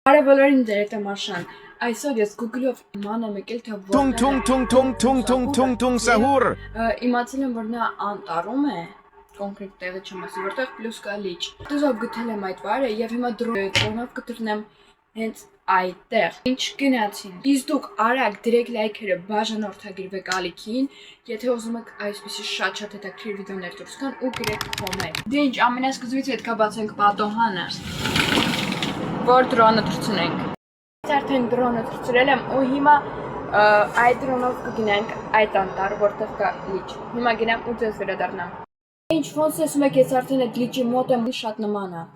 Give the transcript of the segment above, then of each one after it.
Արևելորին դերեկտը Մարշան, այսօր ես Google-ով իման եմ եկել, թե Tung sahur. իմացել եմ, որ նա անտառում է, կոնկրետ տեղը չեմ ասի, որտեղ պլյուս կա լիճ։ Դուզով գտել եմ այդ վայրը եւ հիմա դրոնով կտրնեմ հենց այդտեղ։ Ինչ գնացին։ Իսկ դուք արագ դրեք լայքերը, բաժանորդագրվեք ալիքին, եթե ուզում եք այսպիսի շատ հետաքրքիր վիդեոներ դուրս գան ու գրեք կոմենտ։ Դե ինչ, ամենասկզբից պետք է բացենք պատոհանը, որ դրոնը թռցնենք։ Արդեն դրոնը թռցրել եմ ու հիմա այդ դրոնով կգնանք այդ անտառ, որտեղ կա լիճ։ Հիմա գնամ ու ձեզ վերադառնամ։ Ինչ ոնց ասում եք, ես արդեն այդ լիճի մոտ եմ, շատ նման է։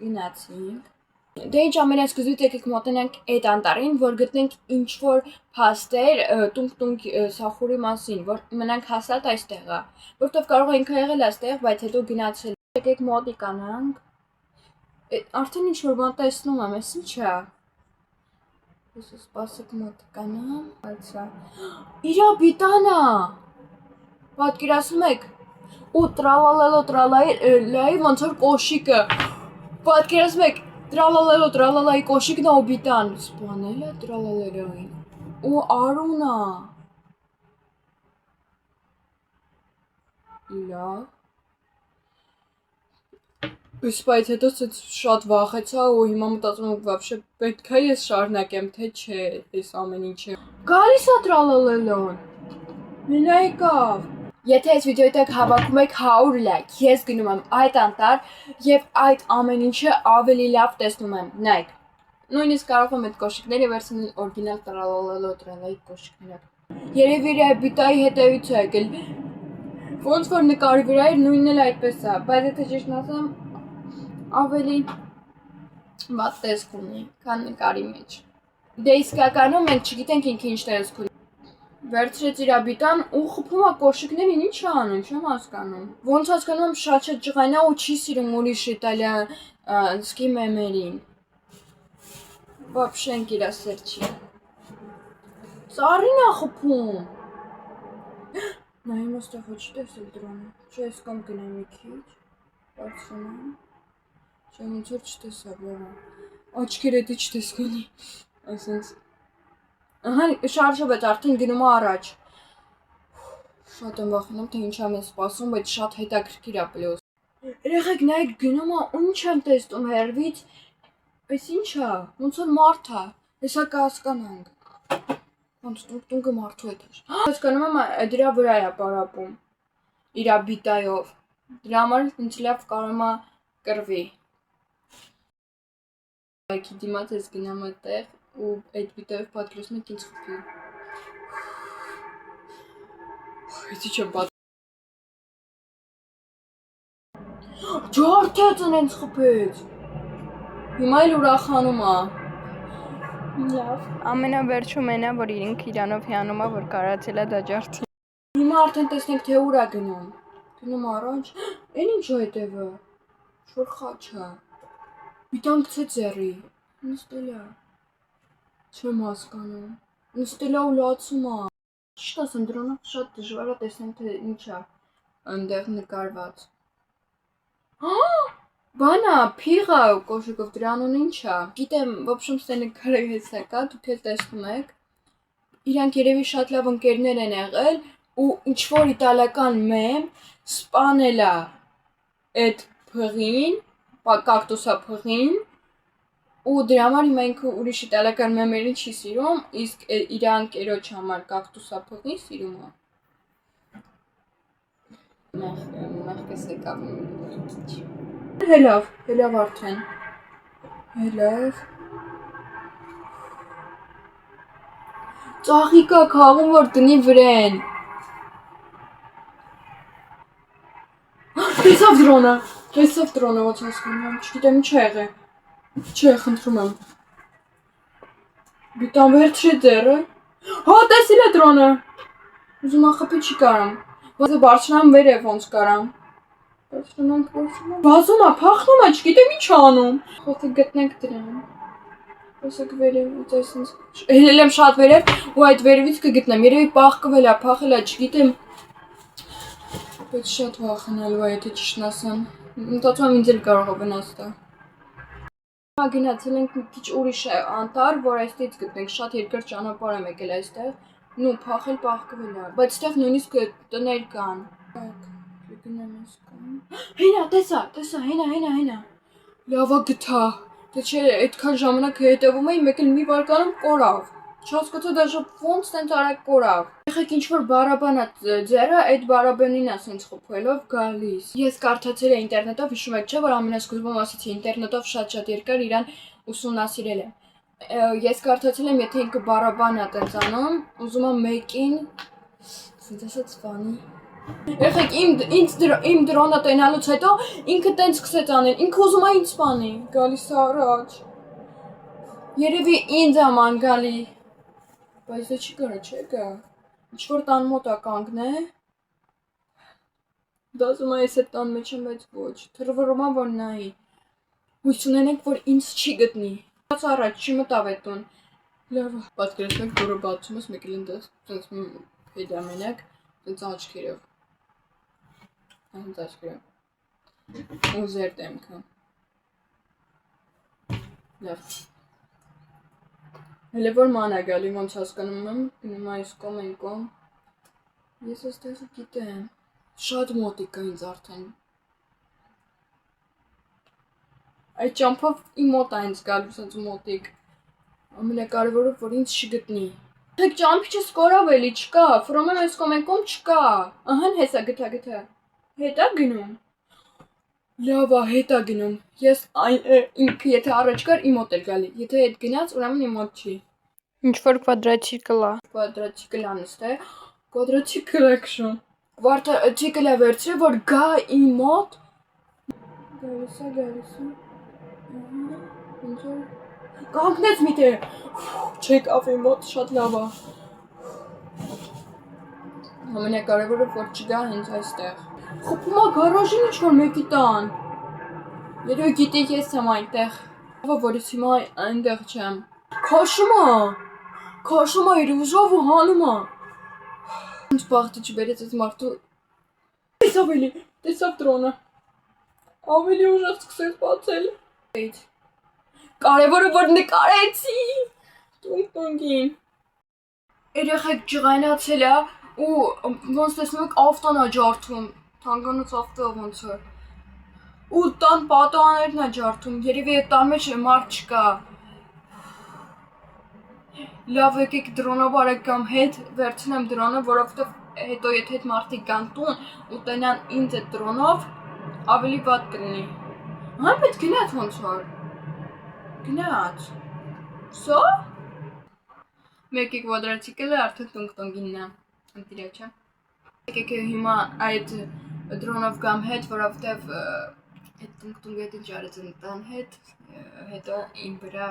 Գնացինք։ Դե ինչ ամենասկզբից եկեք մոտենանք այդ անտառին, որ գտնենք ինչ-որ փաստեր տունկ սախուրի մասին, որ մնանք հաստատ այստեղը, որտեղ կարող ենք եղել այստեղ, բայց հետո գնացել։ Եկեք մոտիկանանք։ Արդեն ինչ-որ բան տեսնում եմ, էս ինչ է։ Ես սպասեք մոտիկանամ, բայց է։ Իրա բիտանա։ Պատկերացնում եք։ Ու տրալալայի ոնց որ կոշիկը։ Պատկերացնում եք, տրալալայի կոշիկն ու բիտան սպանել է տրալալային։ Ու արունա։ Լավ։ Բայց հետո շատ վախեցա ու հիմա մտածում եմ вообще պետք է ես շարունակեմ, թե չէ, այս ամեն ինչը։ Գալիս է տրալալելոն։ Մենա եկավ։ Եթե այս վիդեոյի տակ հավաքում եք 100 լայք, ես գնում եմ այդ անտառ եւ այդ ամեն ինչը ավելի լավ տեսնում եմ։ Նայեք։ Նույնիսկ կարող եմ այդ կոշիկները վերցնել օրիգինալ տրալալայի կոշիկները։ Երևի իր բիտայի հետևից է եկել։ Ոնց որ նկարի վրա էր, նույնն էլ այդպես է, բայց եթե ճիշտն ասեմ, ավելի վատ տեսք ունի, քան նկարի մեջ։ Դե իսկականում մենք չգիտենք ինքը ինչ տեսք ունի։ Վերցրեց իր բիտան ու խփում է կոշիկներին, ինչ է անում, չեմ հասկանում։ Ոնց հասկանում եմ շատ ջղայնա ու չի սիրում ուրիշ իտալիանսկի մեմերին։ Вообще ինքն իր սեր չի։ Ծառին է խփում։ Նա իմ ոստեղ ոչ տեսել դրոնը։ Չէ, ես կամ գնամ մի քիչ, բարձրանամ։ Չէ, ոնց որ չտեսա, բավա։ Աչքերը դի չտեսկանի։ Այսինքն Ահա շարժով է արդեն գնում է առաջ։ Շատ եմ վախենում, թե ինչ եմ սպասում, բայց շատ հետաքրքիր է պլյուս։ Երեխեք նայեք գնում է, ու ինչ եմ տեսնում հերվից։ Այս ինչ է, ոնց որ մարդ է։ Հեսա կհասկանանք։ Ոնց տունկը մարդու հետ է։ Հասկանում եմ, դրա վրա է պարապում։ Իր բիտայով։ Դրա համար ինձ լավ կարում է կռվի։ Այքի դիմաց ես գնամ այդտեղ ու այդ բիտայով պատկերացնում եք ինձ խփի։ Էսի չեմ պատ։ Ջարդեց ինձ խփեց։ Հիմա էլ ուրախանում է։ Լավ, ամենավերջում էնա, որ իրանով հիանում է, որ կարացել է դա ջարդի։ Հիմա արդեն տեսնենք, թե ուր է գնում։ Գնում առաջ։ Էն ինչ է հետևը։ Շոր խաչ է։ Բիտան գցեց ձեռի։ Նստել է։ Չեմ հասկանում։ Նստել է ու լացում է։ Ճիշտ ասեմ, դրանով շատ դժվար է տեսնել, թե ինչ է այնտեղ նկարված։ Բանա, փիղա կոշիկով դրանուն ինչ է։ Գիտեմ, в общем, սա նկարը հեսա կա, դուք էլ տեսնում եք։ Իրանք երևի շատ լավ ընկերներ են եղել ու ինչ-որ իտալական մեմ սպանել է այդ փղին, կակտուսա փղին ու դրա համար հիմա ինքը ուրիշ իտալական մեմերին չի սիրում, իսկ իր անկերոջ համար կակտուսա փղին սիրում է։ Նախքես եկավ մի քիչ։ Հելավ արդեն։ Հելավ։ Ծաղիկա քաղում որ տնի վրեն։ Տեսավ դրոնը, ոնց հասկանում եմ, չգիտեմ ինչ է եղել։ Չէ, խնդրում եմ։ Բիտան վերցրեց ձեռը։ Հա, տեսել է դրոնը։ Ուզում եմ խփի չի կարամ։ Բայց բարձրանամ վերև ոնց կարամ։ Բարձրանանք։ Վազում է, փախնում է, չգիտեմ ինչ է անում։ Խոսքը գտնենք դրան։ Խոսեք վերևից այսինքն։ Հելել եմ շատ վերև ու այդ վերևից կգտնեմ։ Երևի պաղկվել է, փախել է, չգիտեմ։ Բայց շատ վախենալու է, եթե ճիշտն ասեմ։ Մտածում եմ ինձ էլ կարող է վնաս տա։ Գնացել ենք մի քիչ ուրիշ անտառ, որ այստեղից գտնենք, շատ երկար ճանապարհ եմ եկել այստեղ, նու փախել պահկվել է, բայց այստեղ նույնիսկ տներ կան։ Գնամ ասկան։ Հենա, տեսա, հենա։ Լավա գտա։ Դե չէ, այդքան ժամանակ հետևում էի, մեկ էլ մի վարկանում կորավ։ Չհասկացա դաժե ոնց տենց արագ կորավ։ Եղեք ինչ որ բարաբան է ձերը, այդ բարաբանին է սենց խփելով գալիս։ Ես կարդացել եմ ինտերնետով, հիշում եք, չէ՞ որ ամենասկզբում ասացի ինտերնետով շատ երկար իրան ուսումնասիրել եմ։ Ես կարդացել եմ, եթե ինքը բարաբան է տենց անում, ուզում եմ մեկին սենց ասած ֆանի։ Եղեք իմ դրոնը տենալուց հետո ինքը տենց սկսեց անել, ինքը ուզում է ինձ սպանի, գալիս է առաջ։ Երևի ինձ է ման գալի։ Բայց դա չի կարա, չէ՞ գա։ Ինչ-որ տան մոտ է կանգնե։ Դասում է ես այդ տան մեջ եմ, բայց ոչ։ Թռվռում է, որ նայի։ Հույս ունենենք, որ ինձ չի գտնի։ Բաց առաջ չի մտավ այդ տուն։ Լավ, պատկերացնեք դուրը բացում ես, մեկ էլ ընդես, սենց հետա մենակ, սենց աչքերով։ Հենց աչքերով։ Ու զեր դեմքը։ Լավ։ Հələ որ ման է գալի, ոնց հասկանում եմ, գնում այս կոմ են կոմ։ Ես այստեղը գիտեմ։ Շատ մոտիկ է ինձ արդեն։ Այդ ճամփով իմ մոտ է ինձ գալու սենց մոտիկ։ Ամենակարևորը, որ ինձ չգտնի։ Թեք ճամփիչս կորավ էլի չկա, ֆրոմ եմ այս կոմ են կոմ չկա։ Ահան հեսա գտա։ Հետա գնում։ Լավ է, հետա գնում։ Ես ինքը եթե առաջ կար, իմ մոտ էր գալի։ Եթե հետ գնաց, ուրեմն իմ մոտ չի։ Ինչ որ կվադրատիկլ է։ Կվադրատիկլ անըստե։ Կվադրատիկլ էքշն։ Կվադրատիկլ է վերցրել, որ գա իմ մոտ։ Գալիս է։ Ինչ որ կանգնեց միտեղ։ Չեկավ իմ մոտ, շատ լավ է։ Ամենակարևորը, որ չգա հենց այստեղ։ Խփում է գարաժին ինչ որ մեկի տան։ Երևի գիտի ես եմ այնտեղ։ Ո՞վ որ ես հիմա այնտեղ չեմ։ Քաշում է իր ուժով ու հանում է։ Ինչ բախտը չբերեց այս մարդու։ Տեսավ դրոնը։ Ավելի ուժեղ սկսեց բացել։ Կարևորը որ նկարեցի։ Տունգին։ Երեխեք ջղայնացել է ու ոնց տեսնում եք ավտոն է ջարդում, թանկանոց ավտո ոնց է։ Ու տան պատուհաններն է ջարդում, երևի այդ տան մեջ մարդ չկա։ Լավ եկեք դրոնաբարեկամ հետ վերցնեմ դրոնը, որովհետև հետո եթե այդ մարդիկ գան տուն ու տենան ինձ այդ դրոնով, ավելի վատ կլինի։ Հա պետք գնաց ոնց որ։ Գնաց։ Սո։ Մեկի կվադրատիկլը արդեն տունգինն է։ Ընտիրա չէ։ Եկեք հիմա այդ դրոնով գամ հետ, որովհետև այդ տունգետի ջարեց ընտան հետ, հետո իմ վրա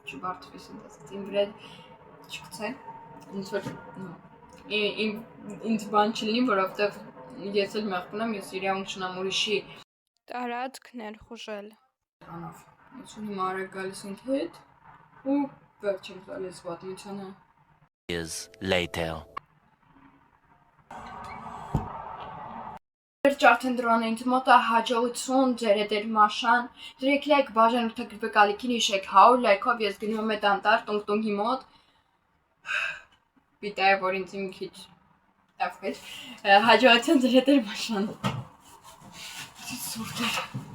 չբարձվի սենտասից, իմ վրա չկցեն, ինձ որ ինձ բան չլինի, որովհետև ես էլ մեղքուն եմ, ես իրավունք չունեմ ուրիշի տարածք ներխուժել։ Անով, ես ունիմ արագ գալիս ինձ հետ ու վերջ եմ գալիս պատմությանը։ Years later. Վերջ արդեն դրոնը ինձ մոտ է հաջողություն, ձեր էդ մաշան, դրեք լայք, բաժան ուրթագրվեք ալիքին իշեք 100 լայքով ես գնում եմ այդ անտար տունգի մոտ, պիտայ որ ինձ իմ քիչ տավկեց, հաջողություն ձեր էդ մաշան, սուրտ էր։